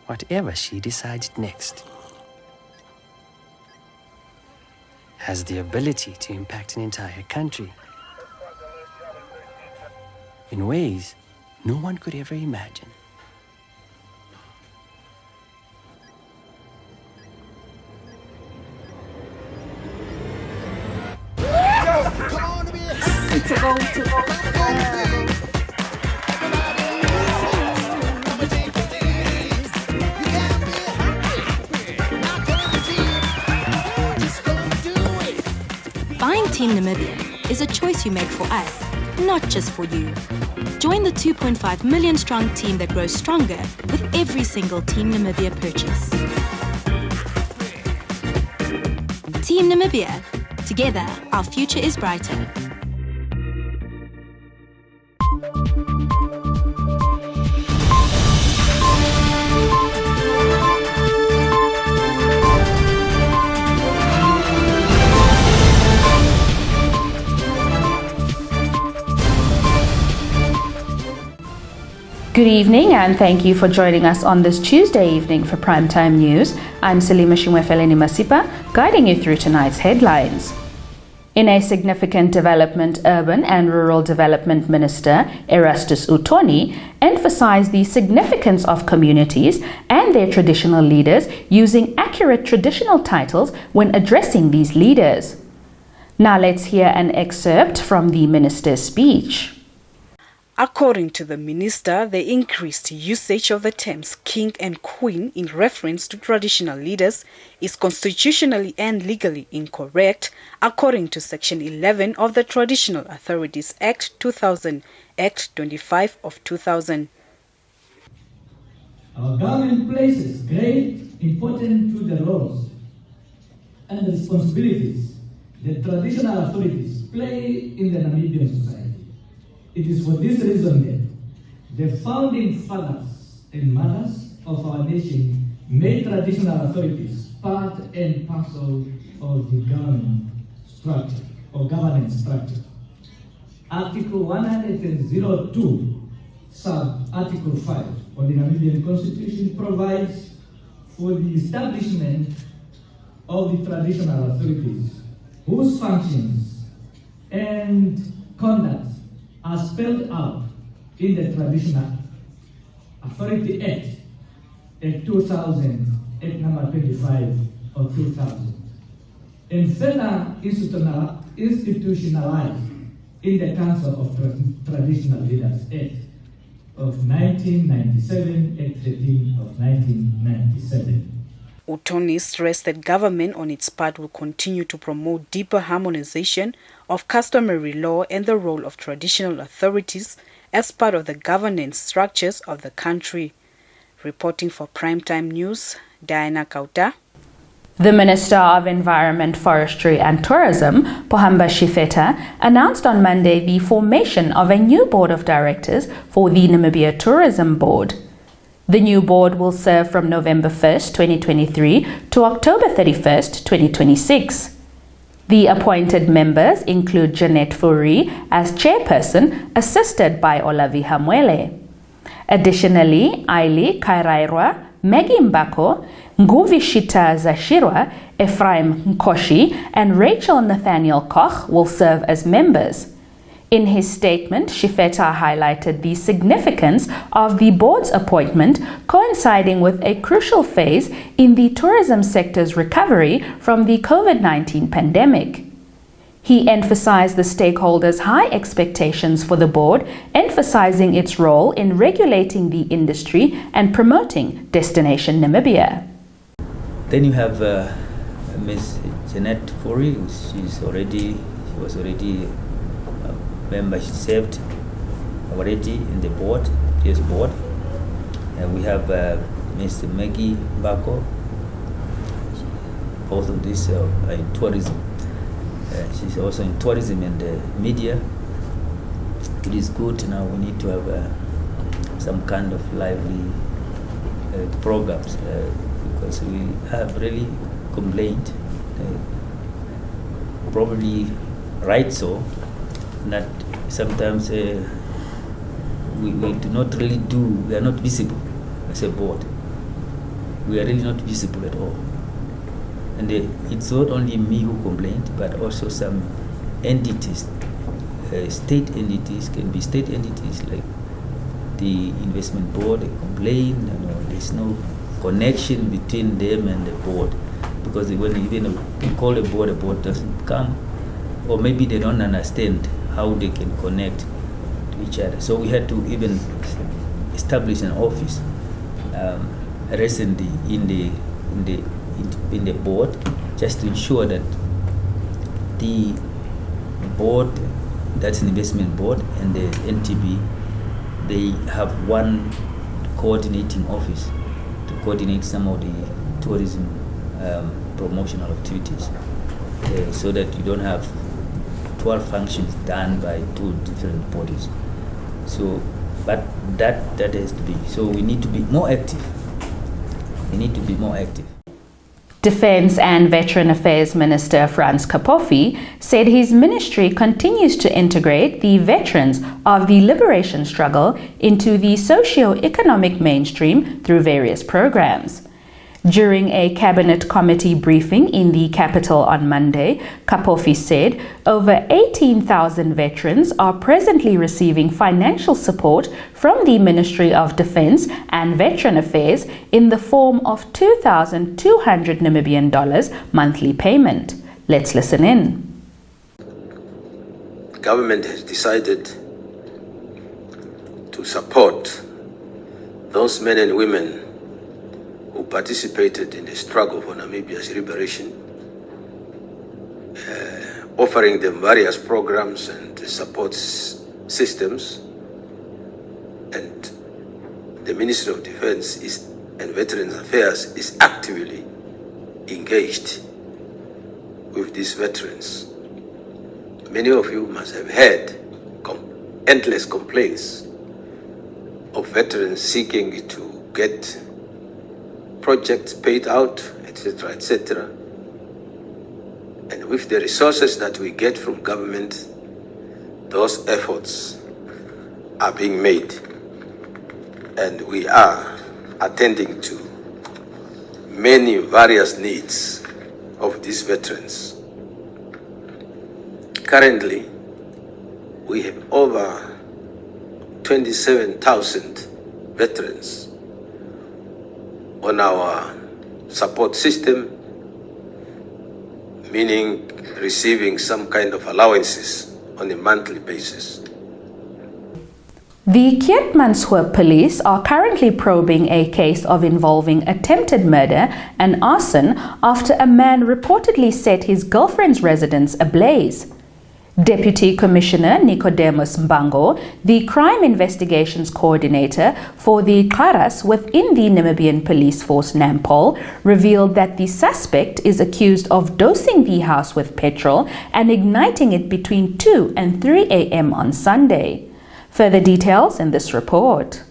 whatever she decides next. Has the ability to impact an entire country in ways no one could ever imagine. Buying Team Namibia is a choice you make for us, not just for you. Join the 2.5 million strong team that grows stronger with every single Team Namibia purchase. Team Namibia. Together, our future is brighter. Good evening and thank you for joining us on this Tuesday evening for Primetime News. I'm Salima Shimwefeleni Masipa, guiding you through tonight's headlines. In a significant development, Urban and Rural Development Minister Erastus Uthoni emphasized the significance of communities and their traditional leaders using accurate traditional titles when addressing these leaders. Now let's hear an excerpt from the minister's speech. According to the minister, the increased usage of the terms king and queen in reference to traditional leaders is constitutionally and legally incorrect, according to Section 11 of the Traditional Authorities Act 2000, Act 25 of 2000. Our government places great importance to the roles and responsibilities that traditional authorities play in the Namibian society. It is for this reason that the founding fathers and mothers of our nation made traditional authorities part and parcel of the government structure or governance structure. Article 102, sub-article 5 of the Namibian Constitution provides for the establishment of the traditional authorities whose functions and conduct are spelled out in the Traditional Authority Act, Act 2000, Act number 25 of 2000, and further institutionalized in the Council of Traditional Leaders Act of 1997, Act 13 of 1997. Uthoni stressed that government on its part will continue to promote deeper harmonization of customary law and the role of traditional authorities as part of the governance structures of the country. Reporting for Primetime News, Diana Kauta. The Minister of Environment, Forestry and Tourism, Pohamba Shifeta, announced on Monday the formation of a new board of directors for the Namibia Tourism Board. The new board will serve from November 1st, 2023 to October 31st, 2026. The appointed members include Jeanette Fourie as chairperson, assisted by Olavi Hamwele. Additionally, Aili Kairairwa, Maggie Mbako, Nguvishita Zashirwa, Ephraim Nkoshi, and Rachel Nathaniel Koch will serve as members. In his statement, Shifeta highlighted the significance of the board's appointment coinciding with a crucial phase in the tourism sector's recovery from the COVID-19 pandemic. He emphasized the stakeholders' high expectations for the board, emphasizing its role in regulating the industry and promoting Destination Namibia. Then you have Ms. Jeanette Fourie. She was already member. She served already in the board, PS board. And we have Mr. Maggie Mbako. Both of these are in tourism. She's also in tourism and media. It is good now. We need to have some kind of lively programs because we have really complained, probably right so, that sometimes we do not really we are not visible as a board. we are really not visible at all. And it's not only me who complained, but also some entities, state entities, can be state entities like the investment board, they complain, there's no connection between them and the board, because when even we call the board doesn't come, or maybe they don't understand how they can connect to each other. So we had to even establish an office recently in the board, just to ensure that the board, that's an investment board, and the NTB, they have one coordinating office to coordinate some of the tourism promotional activities, so that you don't have 12 functions done by 2 different bodies. So, but that has to be. So we need to be more active. Defence and Veteran Affairs Minister Frans Kapofi said his ministry continues to integrate the veterans of the liberation struggle into the socio-economic mainstream through various programs. During a cabinet committee briefing in the capital on Monday, Kapofi said over 18,000 veterans are presently receiving financial support from the Ministry of Defence and Veteran Affairs in the form of 2,200 Namibian dollars monthly payment. Let's listen in. The government has decided to support those men and women who participated in the struggle for Namibia's liberation, offering them various programs and support systems. And the Ministry of Defense and Veterans Affairs is actively engaged with these veterans. Many of you must have heard endless complaints of veterans seeking to get projects paid out, etc., etc. And with the resources that we get from government, those efforts are being made, and we are attending to many various needs of these veterans. Currently, we have over 27,000 veterans on our support system, meaning receiving some kind of allowances on a monthly basis. The Keetmanshoop police are currently probing a case of involving attempted murder and arson after a man reportedly set his girlfriend's residence ablaze. Deputy Commissioner Nicodemus Mbango, the Crime Investigations Coordinator for the Qaras within the Namibian Police Force NAMPOL, revealed that the suspect is accused of dosing the house with petrol and igniting it between 2 and 3 a.m. on Sunday. Further details in this report.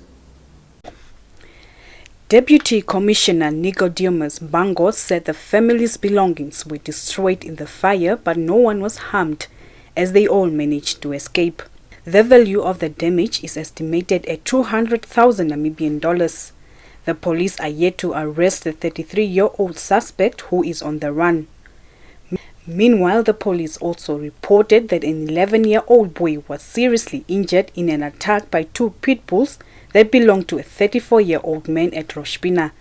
Deputy Commissioner Nicodemus Mbango said the family's belongings were destroyed in the fire, but no one was harmed, as they all managed to escape. The value of the damage is estimated at 200,000 Namibian dollars. The police are yet to arrest the 33-year-old suspect who is on the run. Meanwhile, the police also reported that an 11-year-old boy was seriously injured in an attack by 2 pit bulls that belonged to a 34-year-old man at Roshpina.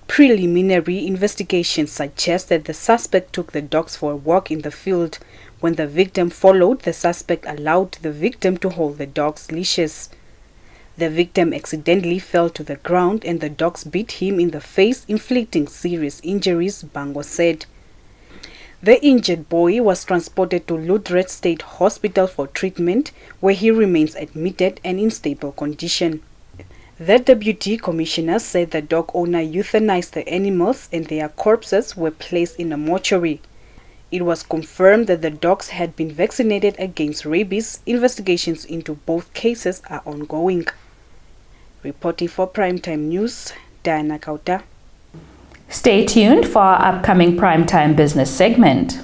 Preliminary investigations suggest that the suspect took the dogs for a walk in the field. When the victim followed, the suspect allowed the victim to hold the dog's leashes. The victim accidentally fell to the ground and the dogs bit him in the face, inflicting serious injuries, Mbango said. The injured boy was transported to Luderitz State Hospital for treatment, where he remains admitted and in stable condition. The Deputy Commissioner said the dog owner euthanized the animals and their corpses were placed in a mortuary. It was confirmed that the dogs had been vaccinated against rabies. Investigations into both cases are ongoing. Reporting for Primetime News, Diana Kauta. Stay tuned for our upcoming Primetime Business segment.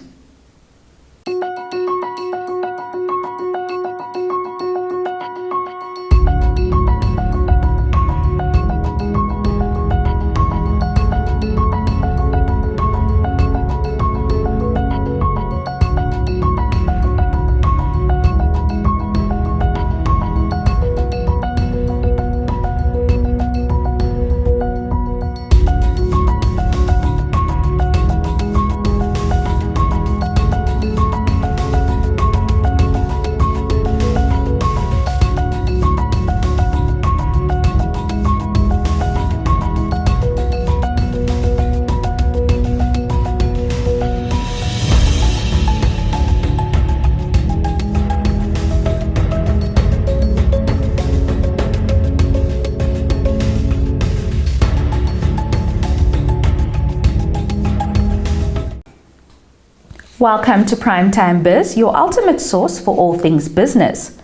Welcome to Primetime Biz, your ultimate source for all things business.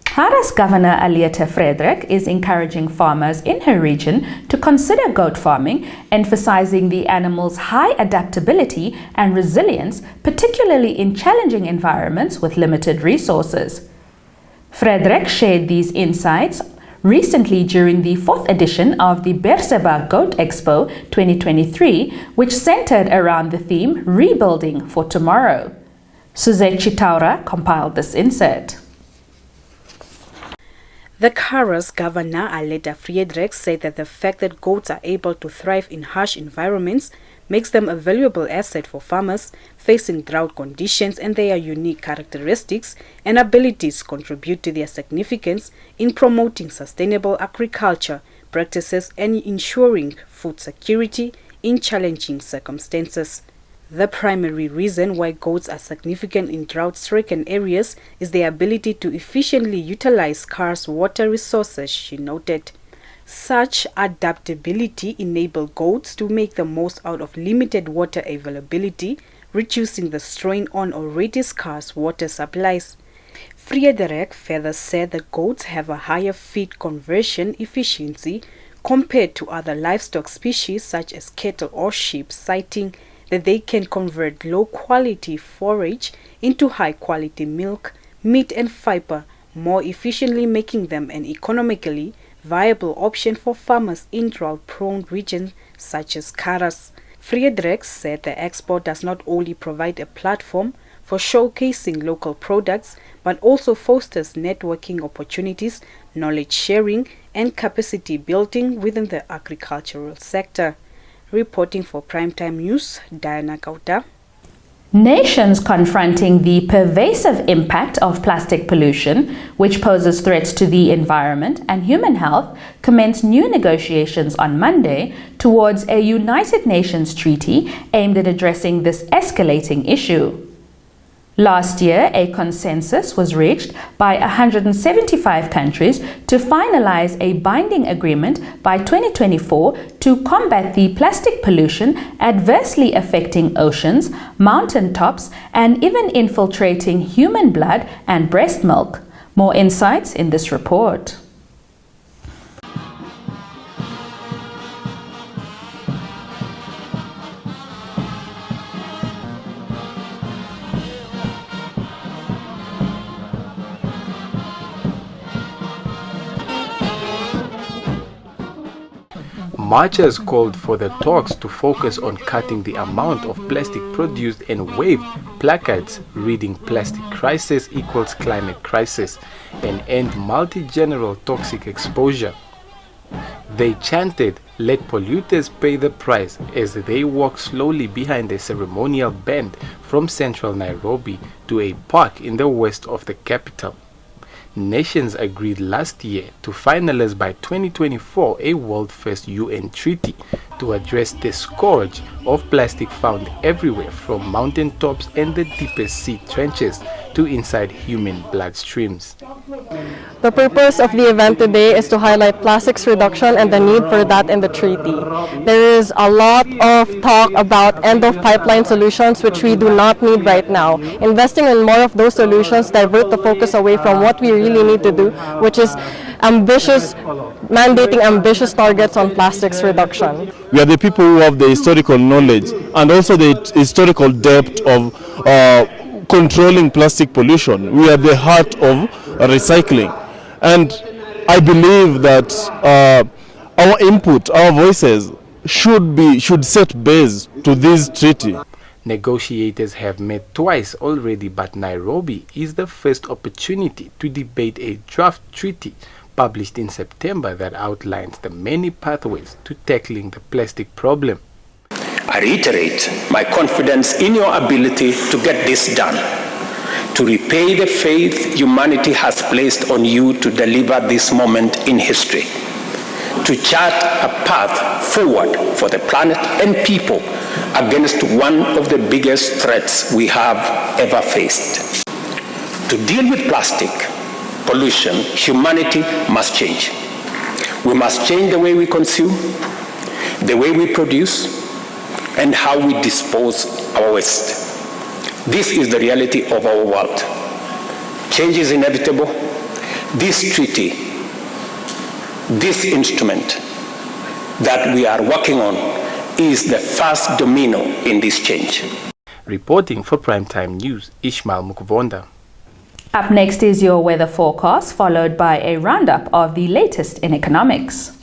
Haras Governor Alietta Frederik is encouraging farmers in her region to consider goat farming, emphasizing the animal's high adaptability and resilience, particularly in challenging environments with limited resources. Frederik shared these insights recently during the 4th edition of the Berseba Goat Expo 2023, which centered around the theme Rebuilding for Tomorrow. Suzette Chitaura compiled this insert. The Haras Governor Alietta Frederik said that the fact that goats are able to thrive in harsh environments makes them a valuable asset for farmers facing drought conditions, and their unique characteristics and abilities contribute to their significance in promoting sustainable agriculture practices and ensuring food security in challenging circumstances. The primary reason why goats are significant in drought-stricken areas is their ability to efficiently utilize scarce water resources, she noted. Such adaptability enables goats to make the most out of limited water availability, reducing the strain on already scarce water supplies. Frederik further said that goats have a higher feed conversion efficiency compared to other livestock species such as cattle or sheep, citing that they can convert low-quality forage into high-quality milk, meat and fiber more efficiently, making them an economically viable option for farmers in drought-prone regions such as Haras. Frederik said the expo does not only provide a platform for showcasing local products, but also fosters networking opportunities, knowledge sharing, and capacity building within the agricultural sector. Reporting for Primetime News, Diana Kauta. Nations confronting the pervasive impact of plastic pollution, which poses threats to the environment and human health, commenced new negotiations on Monday towards a United Nations treaty aimed at addressing this escalating issue. Last year, a consensus was reached by 175 countries to finalize a binding agreement by 2024 to combat the plastic pollution adversely affecting oceans, mountain tops, and even infiltrating human blood and breast milk. More insights in this report. Marchers called for the talks to focus on cutting the amount of plastic produced and waved placards reading "Plastic crisis equals climate crisis" and end multi-general toxic exposure. They chanted, "Let polluters pay the price," as they walked slowly behind a ceremonial band from central Nairobi to a park in the west of the capital. Nations agreed last year to finalize by 2024 a world-first UN treaty to address the scourge of plastic found everywhere from mountaintops and the deepest sea trenches to inside human bloodstreams. The purpose of the event today is to highlight plastics reduction and the need for that in the treaty. There is a lot of talk about end-of-pipeline solutions, which we do not need right now. Investing in more of those solutions divert the focus away from what we really need to do, which is mandating ambitious targets on plastics reduction. We are the people who have the historical knowledge and also the historical depth of controlling plastic pollution. We are the heart of recycling, and I believe that our input, our voices should set base to this treaty. Negotiators have met twice already, but Nairobi is the first opportunity to debate a draft treaty published in September that outlines the many pathways to tackling the plastic problem. I reiterate my confidence in your ability to get this done, to repay the faith humanity has placed on you to deliver this moment in history, to chart a path forward for the planet and people against one of the biggest threats we have ever faced. To deal with plastic pollution, humanity must change. We must change the way we consume, the way we produce, and how we dispose our waste. This is the reality of our world. Change is inevitable. This treaty, this instrument that we are working on is the first domino in this change. Reporting for Primetime News, Ishmael Mukuvonda. Up next is your weather forecast, followed by a roundup of the latest in economics.